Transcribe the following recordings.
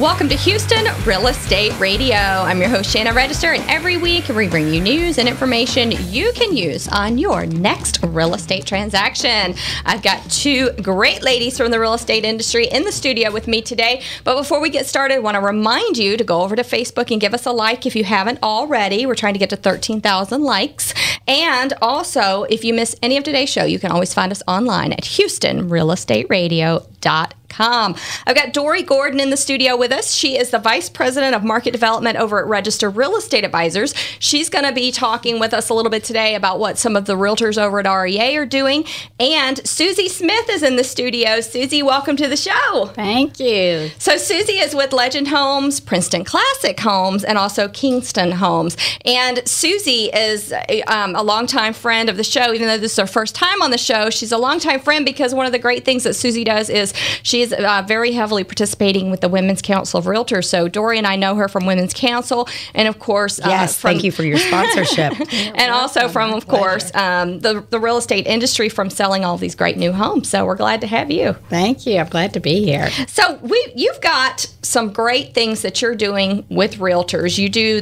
Welcome to Houston Real Estate Radio. I'm your host, Shannon Register, and every week we bring you news and information you can use on your next real estate transaction. I've got two great ladies from the real estate industry in the studio with me today. But before we get started, I want to remind you to go over to Facebook and give us a like if you haven't already. We're trying to get to 13,000 likes. And also, if you miss any of today's show, you can always find us online at HoustonRealEstateRadio.com. I've got Dory Gordon in the studio with us. She is the Vice President of Market Development over at Register Real Estate Advisors. She's going to be talking with us a little bit today about what some of the realtors over at RREA are doing. And Suzy Smith is in the studio. Suzy, welcome to the show. Thank you. So Suzy is with Legend Homes, Princeton Classic Homes, and also Kingston Homes. And Suzy is a longtime friend of the show. Even though this is her first time on the show, she's a longtime friend because one of the great things that Suzy does is she is very heavily participating with the Women's Council of Realtors. So Dory and I know her from Women's Council, and of course, yes, thank you for your sponsorship, and also from, of course, the real estate industry from selling all these great new homes. So we're glad to have you. Thank you. I'm glad to be here. So you've got some great things that you're doing with realtors. You do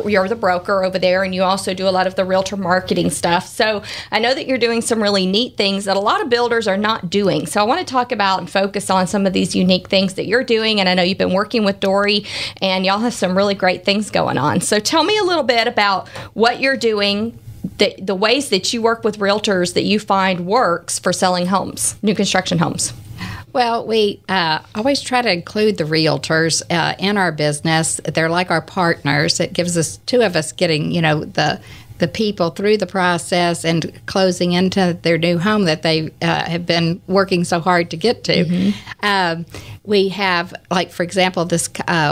you're the broker over there, and you also do a lot of the realtor marketing stuff. So I know that you're doing some really neat things that a lot of builders are not doing. So I want to talk about and focus on some of these unique things that you're doing. And I know you've been working with Dory, and y'all have some really great things going on. So tell me a little bit about what you're doing, the ways that you work with realtors that you find works for selling homes, new construction homes. Well, we always try to include the realtors in our business. They're like our partners. It gives us two of us getting, the people through the process and closing into their new home that they have been working so hard to get to. Mm-hmm. We have, like, for example, this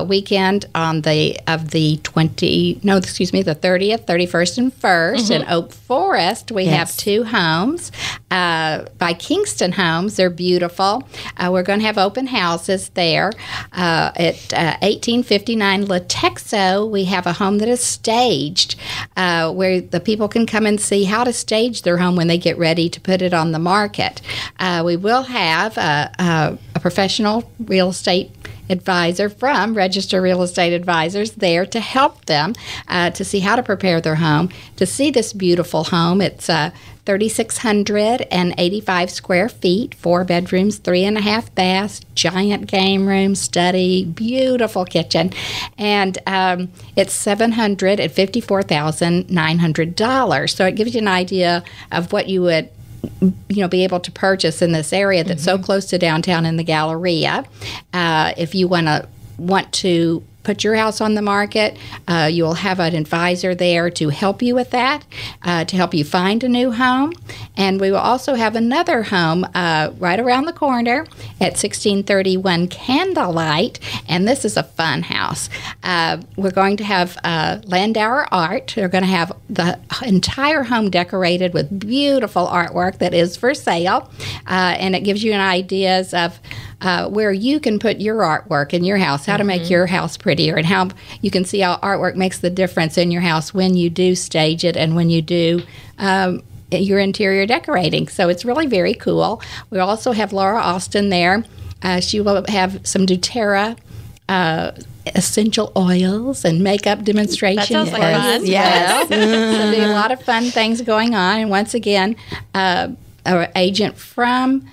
weekend on the 30th, 31st, and 1st in Oak Forest, we have two homes by Kingston Homes. They're beautiful. We're going to have open houses there. At 1859 Latexo, we have a home that is staged, where the people can come and see how to stage their home when they get ready to put it on the market. We will have a professional real estate advisor from Register Real Estate Advisors there to help them to see how to prepare their home, to see this beautiful home. It's 3,685 square feet, 4 bedrooms, 3.5 baths, giant game room, study, beautiful kitchen, and it's $754,900. So it gives you an idea of what you would be able to purchase in this area that's so close to downtown in the Galleria. If you want to put your house on the market, you will have an advisor there to help you with that, to help you find a new home. And we will also have another home right around the corner at 1631 Candlelight, and this is a fun house. We're going to have Landauer art. They're going to have the entire home decorated with beautiful artwork that is for sale, and it gives you an ideas of where you can put your artwork in your house, how to make your house prettier, and how you can see how artwork makes the difference in your house when you do stage it and when you do your interior decorating. So it's really very cool. We also have Laura Austin there. She will have some doTERRA essential oils and makeup demonstrations. That sounds like fun. Yes. So there'll be a lot of fun things going on. And once again, our agent from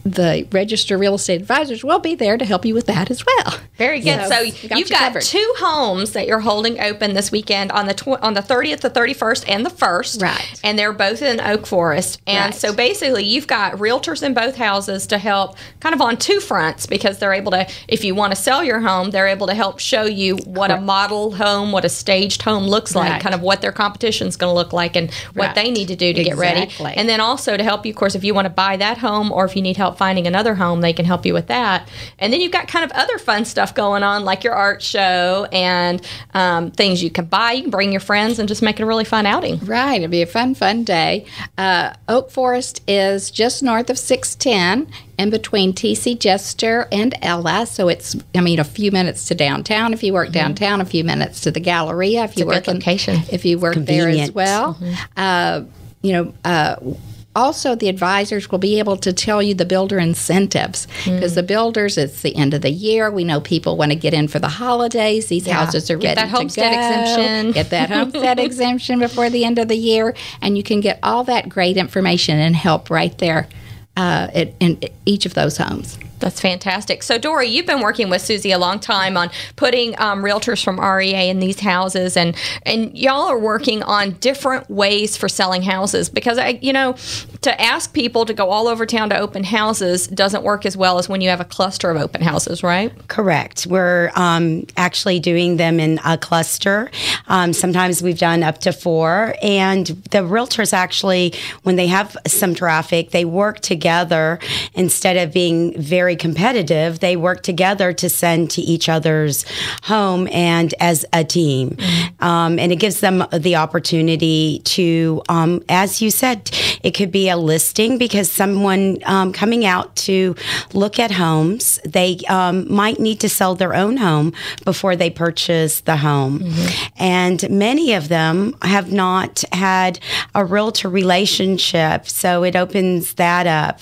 the Register Real Estate Advisors will be there to help you with that as well. Very good. So you've got two homes that you're holding open this weekend on the 30th, the 31st, and the 1st. Right. And they're both in Oak Forest. And so basically you've got realtors in both houses to help kind of on two fronts, because they're able to, if you want to sell your home, they're able to help show you what a model home, what a staged home looks like, kind of what their competition's going to look like, and what they need to do to get ready. And then also to help you, of course, if you want to buy that home or if you need help finding another home, they can help you with that. And then you've got kind of other fun stuff going on, like your art show and things you can buy. You can bring your friends and just make it a really fun outing. Right. It'll be a fun day. Oak Forest is just north of 610 in between TC Jester and Ella. So it's, a few minutes to downtown if you work downtown, a few minutes to the Galleria if you work location. If you work there as well. also, the advisors will be able to tell you the builder incentives because the builders, it's the end of the year. We know people want to get in for the holidays. These houses are ready to go. Get that homestead exemption. Get that homestead exemption before the end of the year. And you can get all that great information and help right there in each of those homes. That's fantastic. So, Dory, you've been working with Suzy a long time on putting realtors from REA in these houses, and y'all are working on different ways for selling houses because, to ask people to go all over town to open houses doesn't work as well as when you have a cluster of open houses, right? Correct. We're actually doing them in a cluster. Sometimes we've done up to 4, and the realtors actually, when they have some traffic, they work together instead of being very competitive. They work together to send to each other's home and as a team. And it gives them the opportunity to, as you said, it could be a listing because someone coming out to look at homes, they might need to sell their own home before they purchase the home. And many of them have not had a realtor relationship, so it opens that up.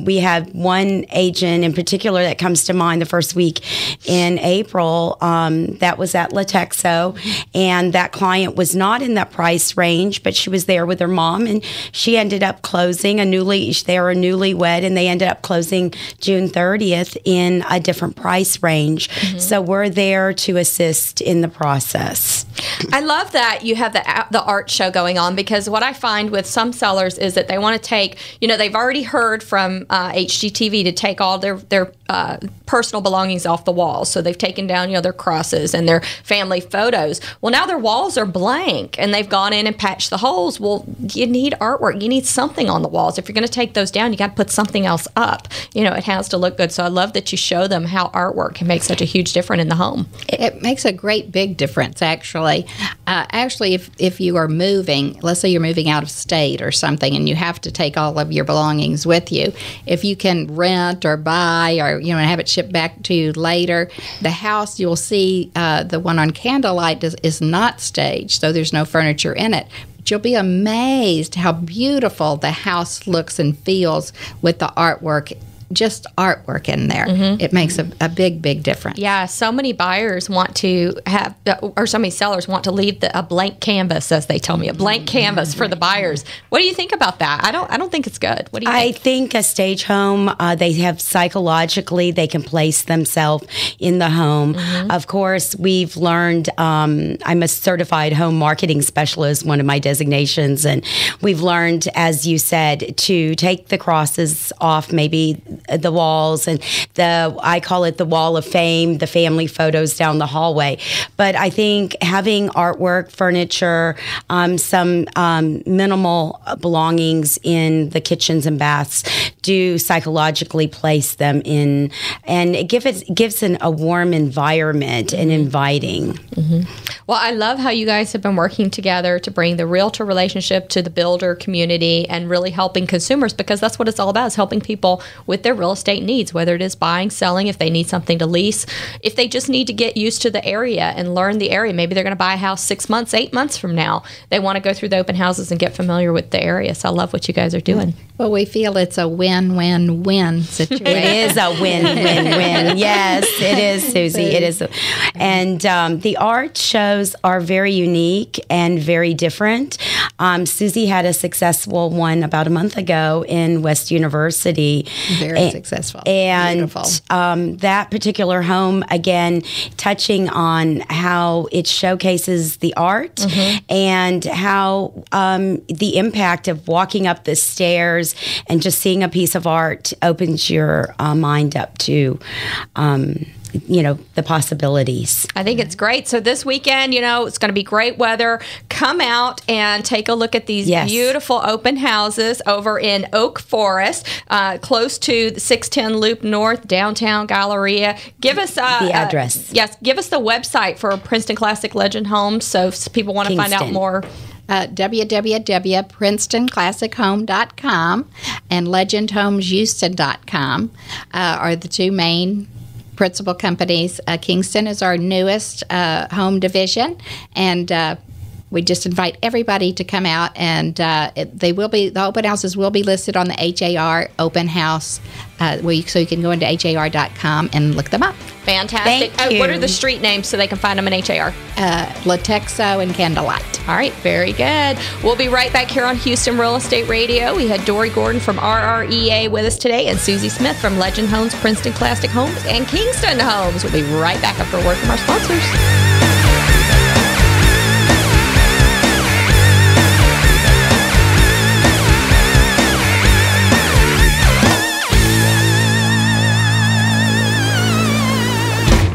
We have one agent in particular that comes to mind the first week in April that was at Latexo, and that client was not in that price range, but she was there with her mom, and she ended up closing they were newlywed, and they ended up closing June 30th in a different price range. So we're there to assist in the process. I love that you have the art show going on because what I find with some sellers is that they want to take, they've already heard from HGTV to take all their personal belongings off the walls. So they've taken down, their crosses and their family photos. Well, now their walls are blank and they've gone in and patched the holes. Well, you need artwork. You need something on the walls. If you're going to take those down, you got to put something else up. It has to look good. So I love that you show them how artwork can make such a huge difference in the home. It makes a great big difference, actually. If you are moving, let's say you're moving out of state or something, and you have to take all of your belongings with you, if you can rent or buy or have it shipped back to you later, the house you'll see the one on Candlelight is not staged, so there's no furniture in it. But you'll be amazed how beautiful the house looks and feels with the artwork. Just artwork in there. It makes a big, big difference. Yeah, so many buyers want to have, or so many sellers want to leave a blank canvas, as they tell me, a blank canvas for the buyers. What do you think about that? I don't think it's good. What do you think? I think a stage home, they have psychologically, they can place themselves in the home. Of course, we've learned, I'm a certified home marketing specialist, one of my designations, and we've learned, as you said, to take the crosses off maybe the walls and I call it the wall of fame, the family photos down the hallway. But I think having artwork, furniture, some minimal belongings in the kitchens and baths do psychologically place them in, and it gives a warm environment and inviting. Well, I love how you guys have been working together to bring the realtor relationship to the builder community and really helping consumers, because that's what it's all about, is helping people with their real estate needs, whether it is buying, selling, if they need something to lease, if they just need to get used to the area and learn the area. Maybe they're going to buy a house 6 months, 8 months from now. They want to go through the open houses and get familiar with the area. So I love what you guys are doing. Well, we feel it's a win-win-win situation. It is a win-win-win. Yes, it is, Suzy. It is. And the art shows are very unique and very different. Suzy had a successful one about a month ago in West University. Very successful. And that particular home, again, touching on how it showcases the art and how the impact of walking up the stairs and just seeing a piece of art opens your mind up to the possibilities. I think it's great. So this weekend, it's going to be great weather. Come out and take a look at these beautiful open houses over in Oak Forest, close to the 610 Loop North, downtown Galleria. Give us the address. Yes, give us the website for Princeton Classic Legend Homes, so if people want to find out more. www.PrincetonClassicHome.com and LegendHomesHouston.com are the two main principal companies. Kingston is our newest home division, and we just invite everybody to come out, and the open houses will be listed on the HRER open house, so you can go into HRER.com and look them up. Fantastic. Thank you. What are the street names so they can find them in HRER? Latexo and Candlelight. All right, very good. We'll be right back here on Houston Real Estate Radio. We had Dory Gordon from RREA with us today, and Suzy Smith from Legend Homes, Princeton Classic Homes, and Kingston Homes. We'll be right back after a word from our sponsors.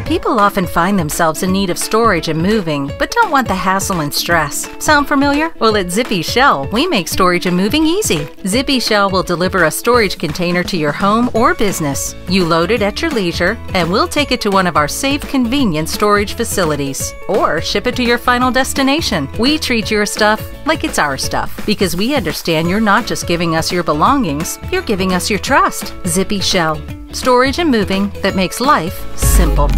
People often find themselves in need of storage and moving, but don't want the hassle and stress. Sound familiar? Well, at Zippy Shell, we make storage and moving easy. Zippy Shell will deliver a storage container to your home or business. You load it at your leisure, and we'll take it to one of our safe, convenient storage facilities, or ship it to your final destination. We treat your stuff like it's our stuff, because we understand you're not just giving us your belongings, you're giving us your trust. Zippy Shell. Storage and moving that makes life simple.